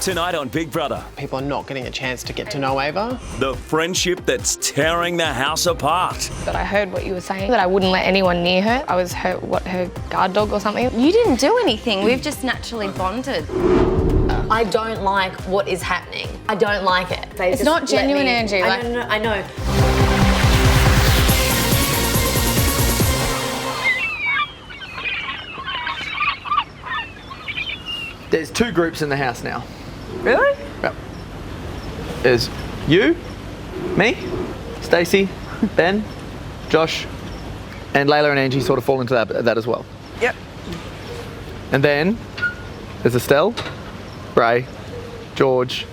Tonight on Big Brother. People are not getting a chance to get to know Ava. The friendship that's tearing the house apart. But I heard what you were saying, that I wouldn't let anyone near her. I was her guard dog or something. You didn't do anything. We've just naturally bonded. I don't like what is happening. I don't like it. It's not genuine, Angie. I know. There's 2 groups in the house now. Really? Yep. There's you, me, Stacey, Ben, Josh, and Layla and Angie sort of fall into that as well. Yep. And then there's Estelle, Bray, George.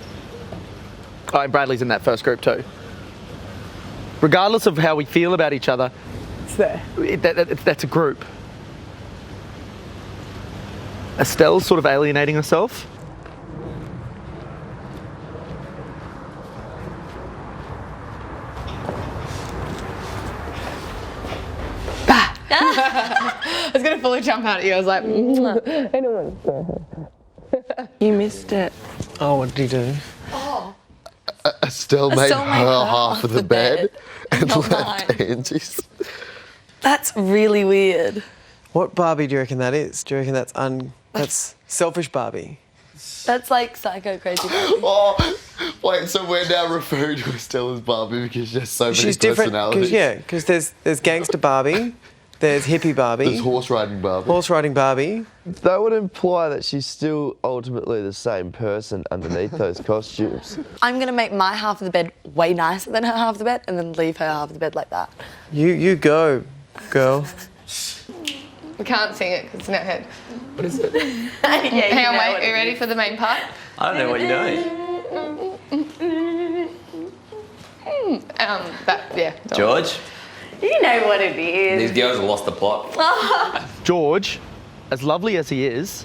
Oh, and Bradley's in that first group too. Regardless of how we feel about each other, It's there. that's a group. Estelle's sort of alienating herself. I was gonna fully jump out at you. I was like, You missed it. Oh, what did he do? Estelle made her half of the bed and left Angie's. That's really weird. What Barbie do you reckon that is? Do you reckon that's selfish Barbie? That's like psycho crazy. Oh, wait, so we're now referring to Estelle as Barbie because she has so many She's different. personalities? Because there's gangster Barbie, there's hippie Barbie, There's horse riding Barbie. horse riding Barbie. That would imply that she's still ultimately the same person underneath those costumes. I'm gonna make my half of the bed way nicer than her half of the bed, and then leave her half of the bed like that. You go, girl. we can't sing it because it's in our head. What is it? Hang on, wait. Are you ready for the main part? I don't know what you're doing. Yeah. George? You know what it is. These girls have lost the plot. George, as lovely as he is,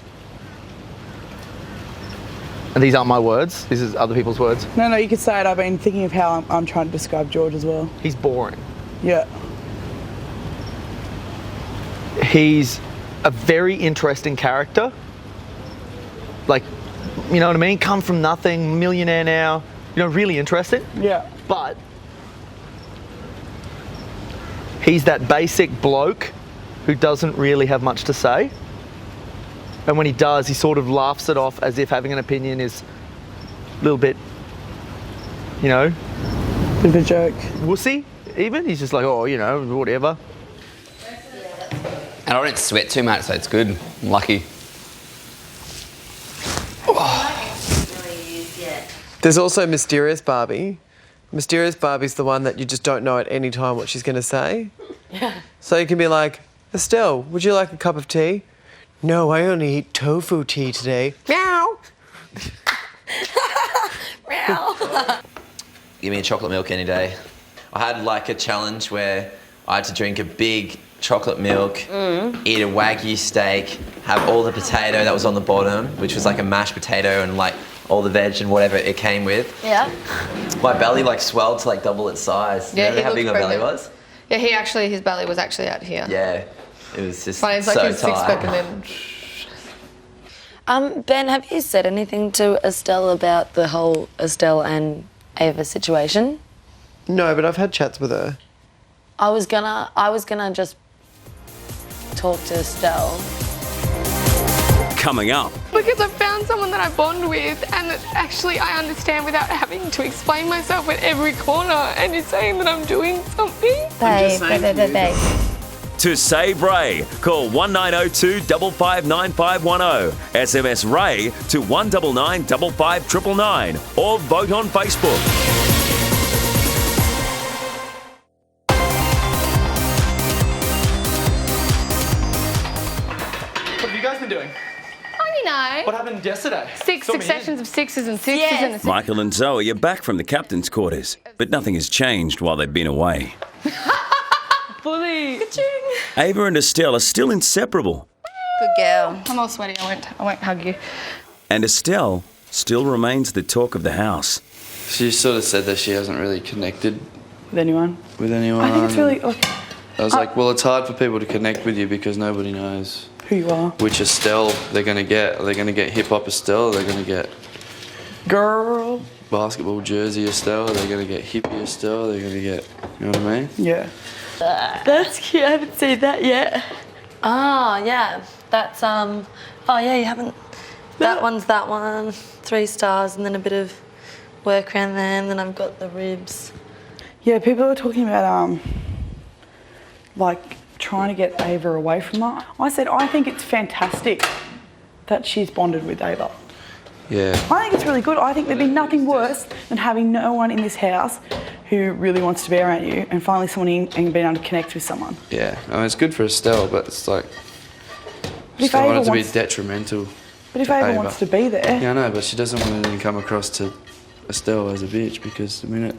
and these aren't my words, this is other people's words, No, you could say it. I've been thinking of how I'm trying to describe George as well. he's boring. Yeah. He's a very interesting character. Like, you know what I mean? Come from nothing, millionaire now, you know, really interesting. Yeah. But he's that basic bloke who doesn't really have much to say. And when he does, he sort of laughs it off as if having an opinion is a little bit, you know, Bit of a joke. wussy even. He's just like, oh, you know, whatever. And I don't sweat too much, so it's good. I'm lucky. There's also Mysterious Barbie. Mysterious Barbie's the one that you just don't know at any time what she's going to say. Yeah. So you can be like, Estelle, would you like a cup of tea? No, I only eat tofu tea today. Meow. Meow. Give me a chocolate milk any day. I had like a challenge where I had to drink a big chocolate milk, eat a Wagyu steak, have all the potato that was on the bottom, which was like a mashed potato and like all the veg and whatever it came with. Yeah. My belly like swelled to like double its size. Yeah, Remember he how big my looked belly pregnant. was? Yeah, his belly was actually out here. Yeah. It was just Funny, it's like so his six tight. pack and then. Ben, have you said anything to Estelle about the whole Estelle and Ava situation? No, but I've had chats with her. I was gonna just talk to Estelle. Coming up. Because I found someone that I bond with and that actually I understand without having to explain myself at every corner, and you're saying that I'm doing something. Babe. To say Ray, call 1902 559510, SMS Ray to 199 555 or vote on Facebook. What have you guys been doing? Oh, you know. What happened yesterday? Six Fill me in. successions of sixes and sixes and a six. Michael and Zoe are back from the captain's quarters, but nothing has changed while they've been away. Bully. Ava and Estelle are still inseparable, Good girl. I'm all sweaty. I won't hug you. and Estelle still remains the talk of the house. She sort of said that she hasn't really connected With anyone? with anyone. I think it's really I was like, well, it's hard for people to connect with you because nobody knows who you are. which Estelle they're going to get. Are they going to get hip-hop Estelle or are they going to get Girl. Basketball jersey Estelle, they're going to get hippie Estelle, they're going to get, you know what I mean? Yeah. That's cute. I haven't seen that yet. Oh, yeah. That's, oh, yeah, you haven't. That one's that one. 3 stars and then a bit of work around there, and then I've got the ribs. Yeah, people are talking about, like, trying to get Ava away from her. I said, I think it's fantastic that she's bonded with Ava. Yeah. I think it's really good. I think there'd be nothing worse than having no one in this house who really wants to be around you and finally someone in and being able to connect with someone. Yeah, I mean, it's good for Estelle, but it's like, But if don't want Ava it to be wants- detrimental. But if Ava wants to be there... Yeah, I know, but she doesn't want to come across to Estelle as a bitch, because the minute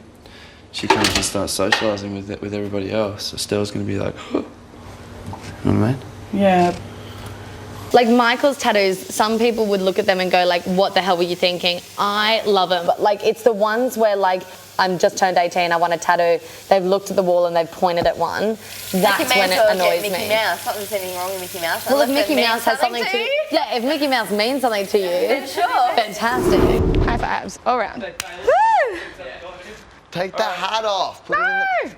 she comes and starts socialising with everybody else, Estelle's going to be like, you know what I mean? Yeah. Like Michael's tattoos, some people would look at them and go like, what the hell were you thinking? I love them. But like, it's the ones where like, I'm just turned 18, I want a tattoo. They've looked at the wall and they've pointed at one. That's when it annoys me. Mickey Mouse. Something's anything wrong with Mickey Mouse. Well, if Mickey Mouse has something to you, yeah, if Mickey Mouse means something to you, then sure. Fantastic. High fives all around. Take that hat off. Put it in the...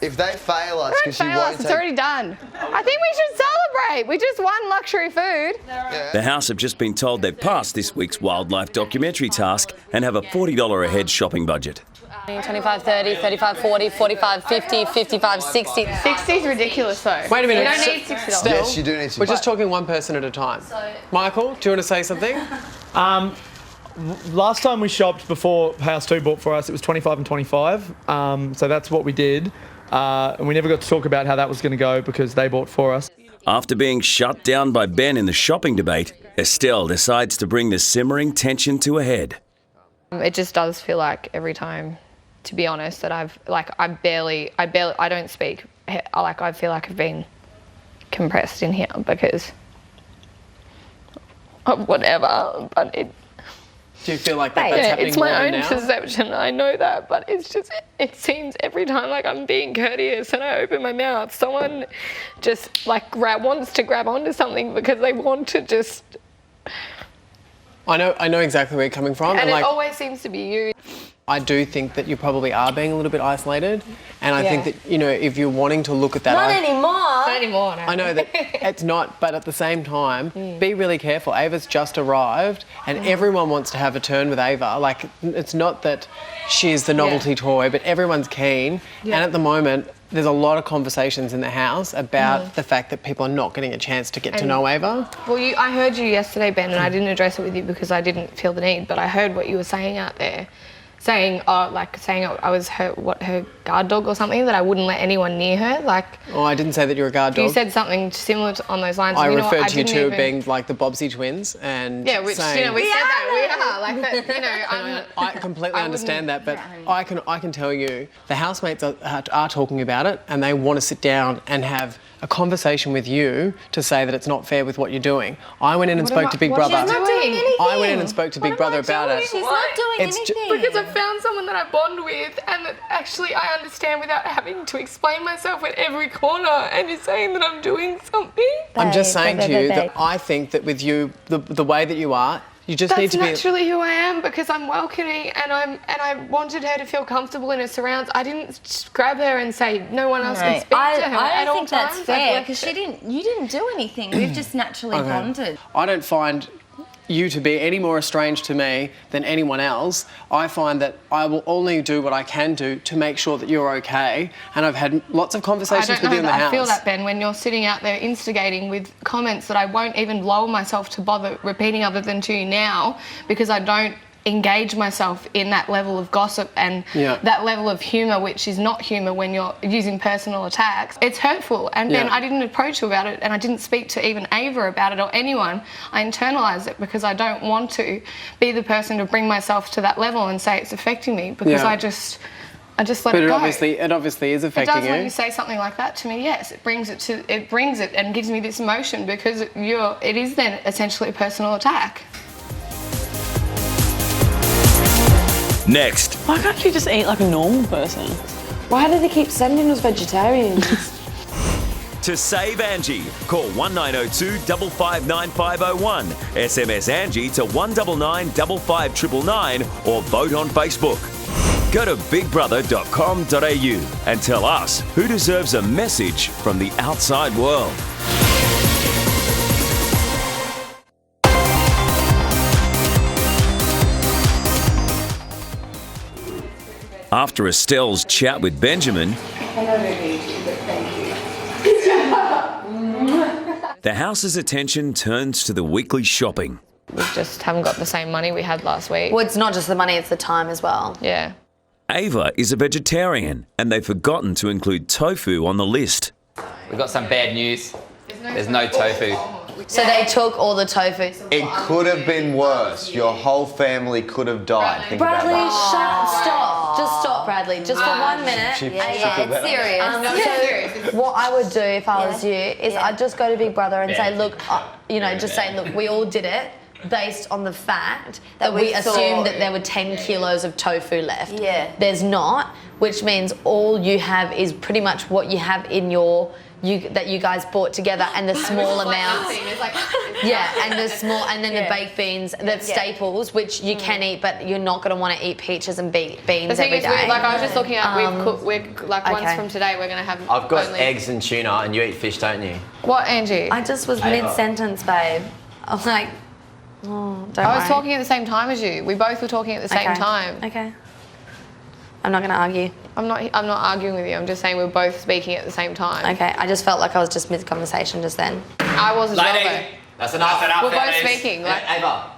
If they fail us, Don't because you fail won't us, it's take... already done. I think we should celebrate. We just won luxury food. The House have just been told they've passed this week's wildlife documentary task and have a $40 a head shopping budget. 25, 30, 35, 40, 45, 50, 55, 60. 60 is ridiculous though. Wait a minute. We don't need $60. Still, Yes, you do need to. We're just talking one person at a time. Michael, do you want to say something? Last time we shopped before House 2 bought for us, it was 25 and 25. So that's what we did. And we never got to talk about how that was going to go because they bought for us. After being shut down by Ben in the shopping debate, Estelle decides to bring the simmering tension to a head. It just does feel like every time, to be honest, that I don't speak. I feel like I've been compressed in here because of whatever, but it... Do you feel like that's happening it's my more own now? perception. I know that, but it's just, it seems every time like I'm being courteous and I open my mouth, someone just like wants to grab onto something because they want to just... I know exactly where you're coming from. And like, it always seems to be you. I do think that you probably are being a little bit isolated. And I think that, you know, if you're wanting to look at that... Not anymore. Not anymore, no. I know that it's not, but at the same time, be really careful. Ava's just arrived and everyone wants to have a turn with Ava. Like, it's not that she's the novelty toy, but everyone's keen. And at the moment, there's a lot of conversations in the house about the fact that people are not getting a chance to get to know Ava. Well, I heard you yesterday, Ben, and I didn't address it with you because I didn't feel the need, but I heard what you were saying out there. Saying I was her guard dog or something, that I wouldn't let anyone near her. Oh, I didn't say that you're a guard dog. You said something similar on those lines. I and referred to you two being like the Bobbsey twins, and yeah, which saying, we said that we are like that. You know, I completely understand that, but I can tell you the housemates are talking about it, and they want to sit down and have a conversation with you to say that it's not fair with what you're doing. I went in and spoke to Big Brother. She's not doing anything. I went in and spoke to Big Brother about it. She's not doing anything. Because I found someone that I bond with and that actually I understand without having to explain myself at every corner, and you're saying that I'm doing something. I'm just saying to you that I think that with you, the way that you are, you just need to be... That's naturally who I am because I'm welcoming and I wanted her to feel comfortable in her surrounds. I didn't grab her and say no one else can speak to her I at don't all think that's times. fair because you didn't do anything. We've just naturally bonded. I don't find you to be any more estranged to me than anyone else. I find that I will only do what I can do to make sure that you're okay, and I've had lots of conversations with you in the house. I feel that, Ben, when you're sitting out there instigating with comments that I won't even lower myself to bother repeating other than to you now because I don't engage myself in that level of gossip and that level of humour, which is not humour when you're using personal attacks. It's hurtful, and Ben, I didn't approach you about it, and I didn't speak to even Ava about it or anyone. I internalise it because I don't want to be the person to bring myself to that level and say it's affecting me because I just let it go. But it obviously is affecting you. It does when you say something like that to me. Yes, it brings it and gives me this emotion because it is then essentially a personal attack. Next. Why can't you just eat like a normal person? Why do they keep sending us vegetarians? To save Angie, call 1902 559 501, SMS Angie to 199 55999 or vote on Facebook. Go to bigbrother.com.au and tell us who deserves a message from the outside world. After Estelle's chat with Benjamin, the house's attention turns to the weekly shopping. We just haven't got the same money we had last week. Well, it's not just the money, it's the time as well. Yeah. Ava is a vegetarian and they've forgotten to include tofu on the list. We've got some bad news. There's no tofu. So they took all the tofu. It could have been worse. Your whole family could have died. Think Bradley, about stop. Just stop, Bradley. Just for 1 minute. It's serious. What I would do if I was you is I'd just go to Big Brother and say, look, just say, look, we all did it based on the fact that we assumed that there were 10 kilos of tofu left. Yeah. There's not, which means all you have is pretty much what you have in that you guys bought together, and the small amounts. And then the baked beans, the staples, which you can eat, but you're not going to want to eat peaches and beans every day. I was just looking at, once from today, we're going to have. I've got eggs and tuna, and you eat fish, don't you? What, Angie? I just was mid-sentence, babe. I was like, I was talking at the same time as you. We both were talking at the same time. Okay. I'm not going to argue. I'm not arguing with you. I'm just saying we're both speaking at the same time. Okay. I just felt like I was just mid-conversation just then. I was as well, though. That's enough. We're both speaking. Ava.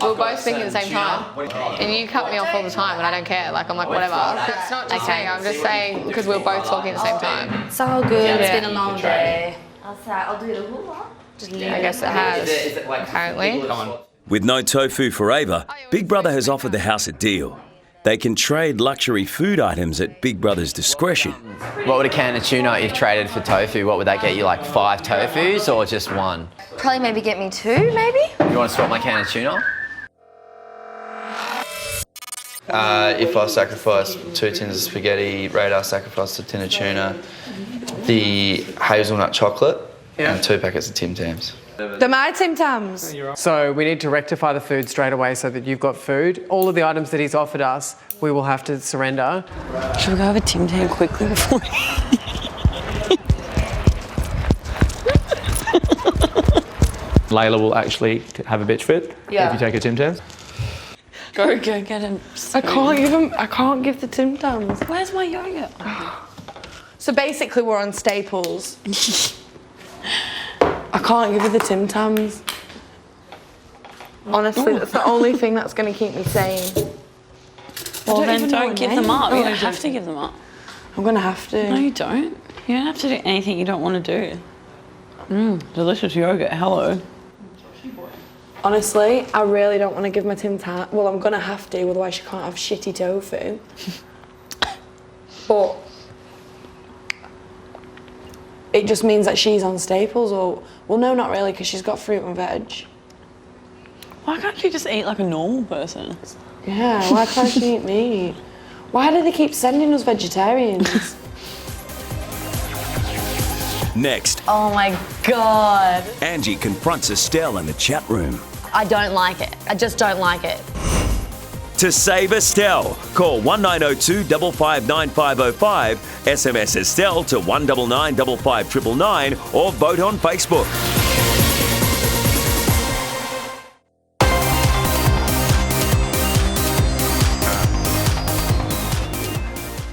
We're both speaking at the same time. And you cut me off all the time, and I don't care. I'm like, whatever. It's not just saying. I'm just saying because we're both talking at the same time. It's all good. It's been a long day. I'll do the hula. I guess it has, apparently. With no tofu for Ava, Big Brother has offered the house a deal. They can trade luxury food items at Big Brother's discretion. What would a can of tuna if traded for tofu? What would that get you, like 5 tofus or just 1? Probably maybe get me 2, maybe? You want to swap my can of tuna? If I sacrifice 2 tins of spaghetti, Radar sacrificed a tin of tuna, the hazelnut chocolate, and 2 packets of Tim Tams. They're my Tim Tams. So we need to rectify the food straight away so that you've got food. All of the items that he's offered us, we will have to surrender. Should we go have a Tim Tam quickly before? Layla will actually have a bitch fit if you take her Tim Tams. Go get him. I can't give the Tim Tams. Where's my yogurt? So basically we're on staples. I can't give her the Tim Tams. Honestly, that's the only thing that's going to keep me sane. Well, then don't give them up. You don't have to give them up. I'm going to have to. No, you don't. You don't have to do anything you don't want to do. Delicious yogurt. Hello. Honestly, I really don't want to give my Tim Tam. Well, I'm going to have to, otherwise she can't have shitty tofu. But it just means that she's on staples, or... Well, no, not really, because she's got fruit and veg. Why can't you just eat like a normal person? Yeah, why can't she eat meat? Why do they keep sending us vegetarians? Next, Oh my God. Angie confronts Estelle in the chat room. I don't like it. I just don't like it. To save Estelle, call 1902 559 505, SMS Estelle to 199 55999 or vote on Facebook.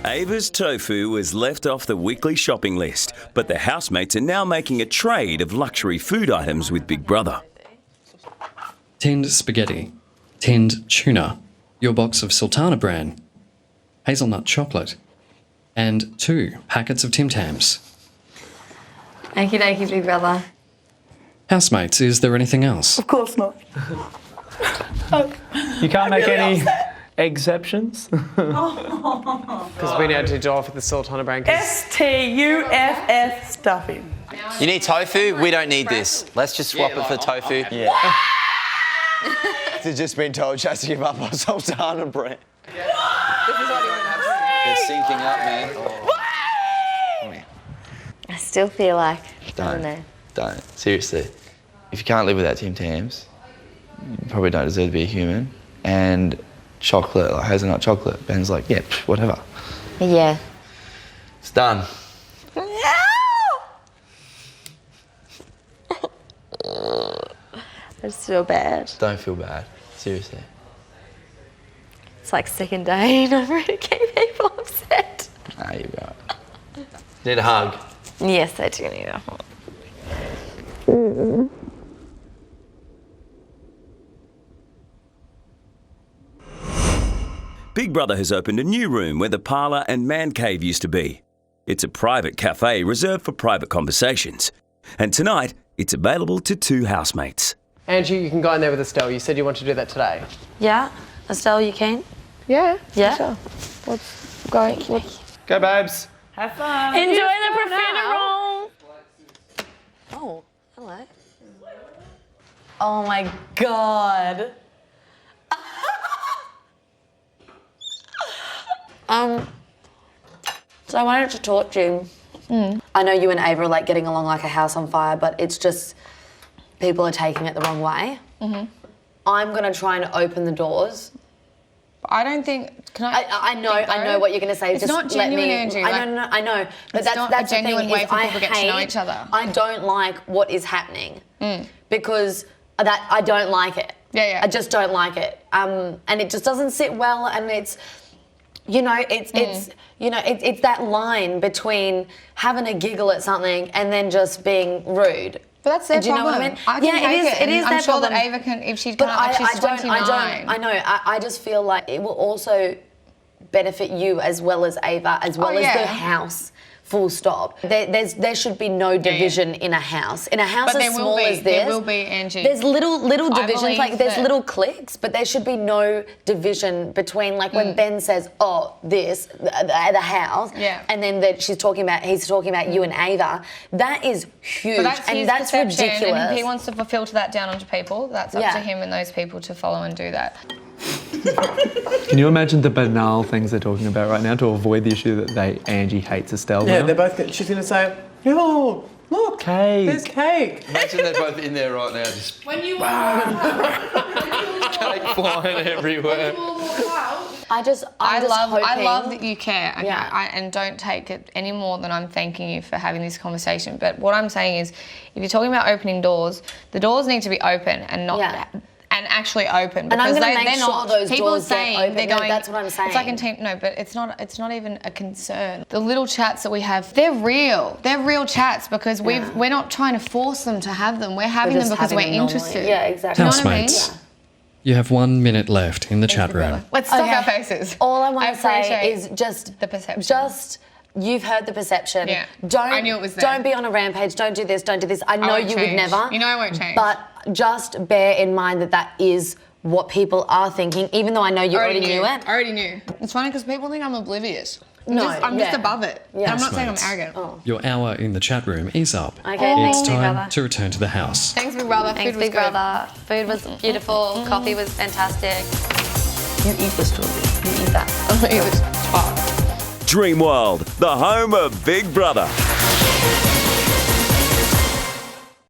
Ava's tofu was left off the weekly shopping list, but the housemates are now making a trade of luxury food items with Big Brother. Tinned spaghetti, tinned tuna, your box of Sultana bran, hazelnut chocolate, and 2 packets of Tim Tams. Okie dokie, Big Brother. Housemates, is there anything else? Of course not. You can't make any exceptions? Because we need to offer the Sultana brand. STUFF stuffing. You need tofu? We don't need this. Let's just swap it for tofu. Yeah. They've just been told she has to give up on Sultana bread. They're syncing up, man. A still feel like, I don't know. Don't. Seriously. If you can't live without Tim Tams, you probably don't deserve to be a human. And chocolate, like hazelnut chocolate, Ben's like, yeah, whatever. Yeah. It's done. I just feel bad. Don't feel bad. Seriously. It's like second day and I've already keep people upset. Nah, you're right. Need a hug. Yes, I do need a hug. Big Brother has opened a new room where the parlour and man cave used to be. It's a private cafe reserved for private conversations. And tonight, it's available to 2 housemates. Angie, you can go in there with Estelle. You said you want to do that today. Yeah? Estelle, you keen? Yeah. Yeah? Sure. Let's go. Go, babes. Have fun. Enjoy the profiterole. Oh, hello. Oh my God. So I wanted to talk to you. I know you and Ava are like getting along like a house on fire, but it's just people are taking it the wrong way. I'm gonna try and open the doors. I don't think. I know what you're gonna say. It's just not genuine, Angie. I know. But It's not that's a genuine the thing way is for I people to get to know each other. I don't like what is happening because I don't like it. Yeah. I just don't like it. And it just doesn't sit well. And it's, it's that line between having a giggle at something and then just being rude. But that's their Do you know problem. what I mean? I can take it is I'm their sure problem. that Ava can, if she But can't, she's 29. I know. I just feel like it will also benefit you as well as Ava, as well as the house. Full stop. There should be no division in a house. In a house as small as this, there will be, Angie. There's little divisions, like there's that- little cliques, but there should be no division between, like when Ben says, "Oh, the house," and then he's talking about you and Ava. That is huge, But that's and his that's perception, ridiculous. and if he wants to filter that down onto people, that's up to him and those people to follow and do that. Can you imagine the banal things they're talking about right now to avoid the issue that Angie hates Estelle? Yeah, now? they're both. She's going to say, "Oh, look, cake. There's cake." Imagine they're both in there right now, just when you cake flying everywhere. I love hoping- that you care, okay? Yeah. And don't take it any more than I'm thanking you for having this conversation. But what I'm saying is, if you're talking about opening doors, the doors need to be open and not and actually open. And I'm because going to make they're sure not. those People doors are saying get open. they're No, going. that's what I'm saying. It's like in team. No, but it's not. It's not even a concern. The little chats that we have, they're real. They're real chats because we're not trying to force them to have them. We're having them because we're interested. Yeah, exactly. You know what I mean? Housemates, you have 1 minute left in the chat room. Let's stop our faces. All I want to say appreciate is just the perception. You've heard the perception. Yeah. Don't, I knew it was there. Don't be on a rampage. Don't do this. Don't do this. I know won't you would change. never. You know I won't change. But just bear in mind that is what people are thinking, even though I know you already knew it. I already knew. It's funny because people think I'm oblivious. I'm just above it. Yeah. And I'm not saying I'm Housemates, arrogant. Your hour in the chat room is up. Okay, It's thanks, Big time Brother. to return to the house. Thanks, Big Brother. Thanks, Food was Big good. Brother. Food was beautiful. Coffee was fantastic. You eat the strawberry. You eat that. Dream World, the home of Big Brother.